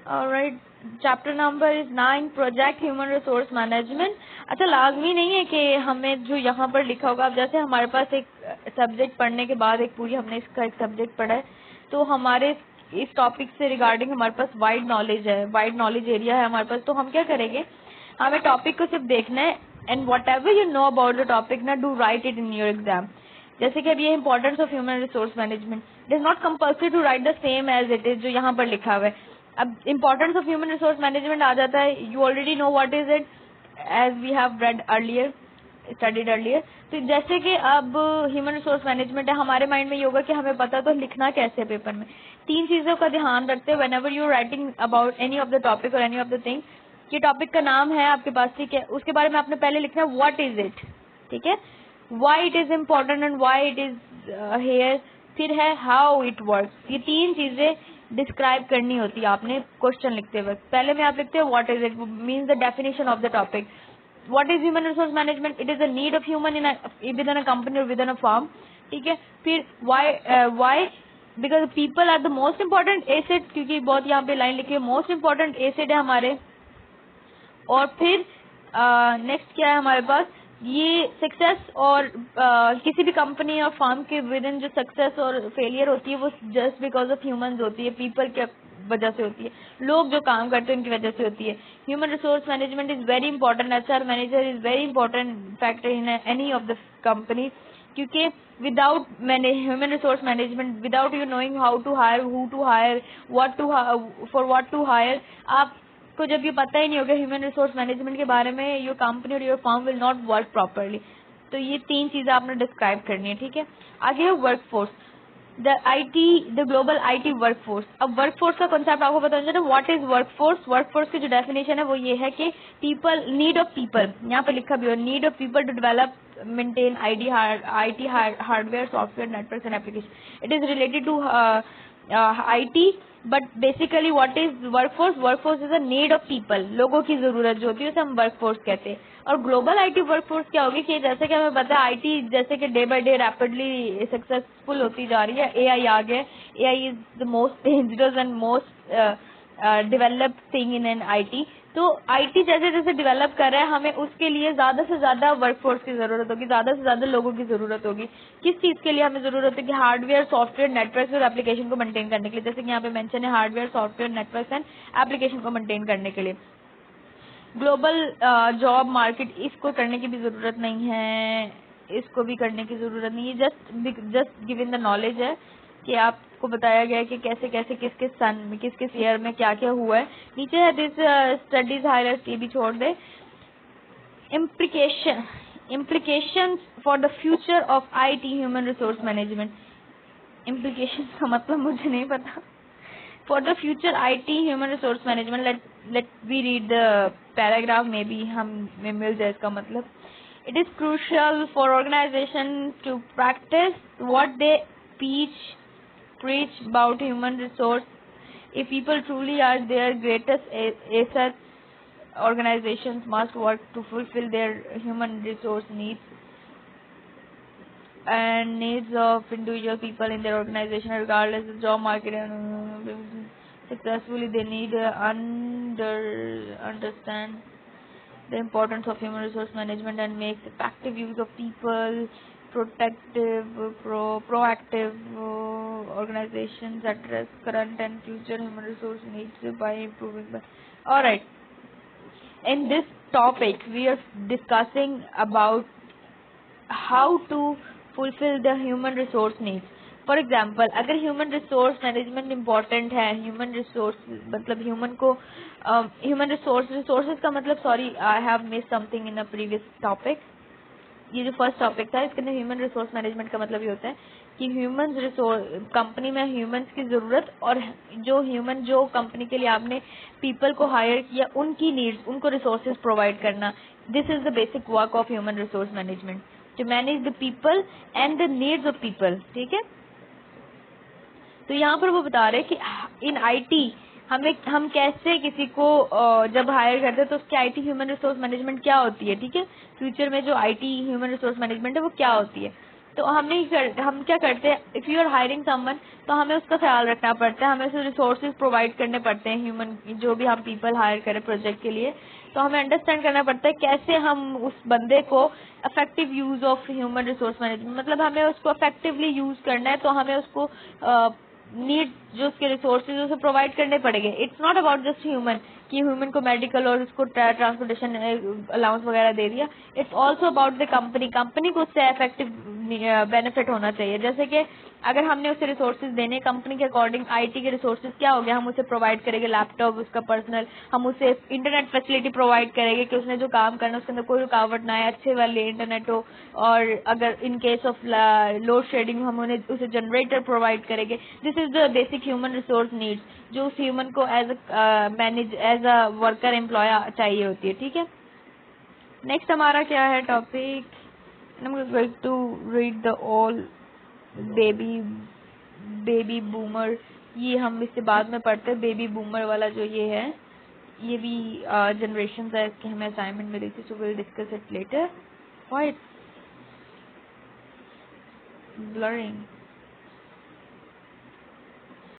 Alright, chapter number is 9, project human resource management. अच्छा, लाजमी नहीं है कि हमें जो यहाँ पर लिखा होगा, अब जैसे हमारे पास एक सब्जेक्ट पढ़ने के बाद एक पूरी हमने इसका एक सब्जेक्ट पढ़ा है, तो हमारे इस टॉपिक से रिगार्डिंग हमारे पास वाइड नॉलेज है, वाइड नॉलेज एरिया है हमारे पास। तो हम क्या करेंगे, हमें टॉपिक को सिर्फ देखना है and whatever you know about the topic ना, do write it in your exam. जैसे कि अब ये importance of human resource management, it is not compulsory to write the same as it is जो यहाँ पर लिखा हुआ है। अब importance of human resource management आ जाता है, you already know what is it as we have read earlier, studied earlier. तो जैसे कि अब ह्यूमन रिसोर्स मैनेजमेंट है, हमारे माइंड में ये होगा कि हमें पता तो लिखना कैसे है पेपर में। 3 चीजों का ध्यान रखते हैं whenever you writing about any of the topic और एनी ऑफ द थिंग। ये टॉपिक का नाम है आपके पास, ठीक है, उसके बारे में आपने पहले लिखना है व्हाट इज इट, ठीक है, why it is important and why it is here, फिर है हाउ इट वर्क्स। ये 3 चीजें डिस्क्राइब करनी होती है आपने क्वेश्चन लिखते वक्त। पहले में आप लिखते हो what is it, means the definition of the topic. What is human resource management, it is a need of human in within a company और विद इन अ फर्म, ठीक है। फिर why, because people are the most important asset, क्योंकि बहुत यहाँ पे line लिखी है मोस्ट इम्पोर्टेंट एसेट है हमारे। और फिर नेक्स्ट क्या है हमारे पास, ये सक्सेस और किसी भी कंपनी और फर्म के विद इन जो सक्सेस और फेलियर होती है वो जस्ट बिकॉज ऑफ ह्यूमंस होती है, पीपल के वजह से होती है, लोग जो काम करते हैं उनकी वजह से होती है। Human resource management is very important, HR manager is very important factor in any of the company, क्योंकि without human resource management, without you knowing how to hire, who to hire, what to for what to hire, आप तो जब ये पता ही नहीं होगा human resource management के बारे में, योर कंपनी और your firm will not work properly. तो ये 3 चीजें आपने डिस्क्राइब करनी है, ठीक है। आगे है work force, the global IT work force. अब वर्क फोर्स का कॉन्सेप्ट आपको पता होना चाहिए, what is work force. Work force की जो डेफिनेशन है वो ये है कि पीपल, नीड ऑफ पीपल, यहाँ पे लिखा भी हो, need of people to develop maintain IT hardware software network and application. It is related to IT, but basically what is workforce, workforce is a need of people, लोगों की जरूरत जो होती है उसे हम वर्कफोर्स कहते हैं। और ग्लोबल आईटी वर्कफोर्स क्या होगी कि जैसे कि हमें पता है आईटी जैसे कि day by day rapidly successful होती जा रही है, एआई आ गया, AI is the most dangerous and most developed thing in an IT. तो आईटी जैसे जैसे डेवलप कर रहा है, हमें उसके लिए ज्यादा से ज्यादा वर्कफोर्स की जरूरत होगी, ज्यादा से ज्यादा लोगों की जरूरत होगी। किस चीज के लिए हमें जरूरत है कि हार्डवेयर सॉफ्टवेयर नेटवर्क और एप्लीकेशन को मेंटेन करने के लिए, जैसे कि यहाँ पे मेंशन है hardware software network and application को मेंटेन करने के लिए। ग्लोबल जॉब मार्केट, इसको करने की भी जरूरत नहीं है, इसको भी करने की जरूरत नहीं है, जस्ट गिवन द नॉलेज है कि आपको बताया गया है कि कैसे कैसे किस किस सन में किस किस ईयर में क्या क्या हुआ है। नीचे है दिस स्टडीज हाईलाइट, ये भी छोड़ दे। Implication for the future of IT human resource management. Implication का मतलब मुझे नहीं पता। For the future IT human resource management, let we read the paragraph, maybe हमें मिल जाए इसका मतलब। It is crucial for organization to practice what they preach about human resource. If people truly are their greatest assets, organizations must work to fulfill their human resource needs and needs of individual people in their organization, regardless of job market and successfully. They need understand the importance of human resource management and make effective use of people. Proactive organizations address current and future human resource needs by improving the. All right. In this topic, we are discussing about how to fulfill the human resource needs. For example, अगर human resource management important है, human resource मतलब human को human resources का मतलब, sorry, I have missed something in a previous topic. ये जो first topic था इसके अंदर ह्यूमन रिसोर्स मैनेजमेंट का मतलब ये होता है कि ह्यूमन रिसोर्स, कंपनी में ह्यूमंस की जरूरत और जो कंपनी के लिए आपने पीपल को हायर किया उनकी नीड्स, उनको रिसोर्सेज प्रोवाइड करना। This is the basic work of human resource management, to manage the people and the needs of people, ठीक है। तो यहाँ पर वो बता रहे कि इन आईटी हम कैसे किसी को जब हायर करते हैं तो उसकी आईटी ह्यूमन रिसोर्स मैनेजमेंट क्या होती है, ठीक है। फ्यूचर में जो आईटी ह्यूमन रिसोर्स मैनेजमेंट है वो क्या होती है। तो हम क्या करते हैं, if you are hiring someone तो हमें उसका ख्याल रखना पड़ता है, हमें उसे रिसोर्सेज प्रोवाइड करने पड़ते हैं, ह्यूमन जो भी हम पीपल हायर करें प्रोजेक्ट के लिए, तो हमें अंडरस्टैंड करना पड़ता है कैसे हम उस बंदे को effective use of human resource management, मतलब हमें उसको इफेक्टिवली यूज करना है, तो हमें उसको नीड जो उसके रिसोर्सेज उसे प्रोवाइड करने पड़ेंगे। It's not about just human कि ह्यूमन को मेडिकल और उसको ट्रांसपोर्टेशन अलाउंस वगैरह दे दिया। It's also about the company, company को उससे इफेक्टिव बेनिफिट होना चाहिए। जैसे कि अगर हमने उसे रिसोर्सेज देने, कंपनी के अकॉर्डिंग आईटी के रिसोर्सेज क्या हो गया, हम उसे प्रोवाइड करेंगे लैपटॉप, उसका पर्सनल, हम उसे इंटरनेट फैसिलिटी प्रोवाइड करेंगे कि उसने जो काम करना है उसके अंदर कोई रुकावट ना आए, अच्छे वाले इंटरनेट हो, और अगर in case of load shedding हम उन्हें उसे जनरेटर प्रोवाइड करेंगे। This is the basic human resource needs जो उस ह्यूमन को एज अ वर्कर एम्प्लॉय चाहिए होती है। ठीक है, नेक्स्ट हमारा क्या है topic, I'm going to read the all baby boomer, ये हम इससे बाद में पढ़ते हैं। बेबी बूमर वाला जो ये है, ये भी जनरेशन है, इसकी हमें असाइनमेंट मिली थी, so will discuss it later. Why it's blurring.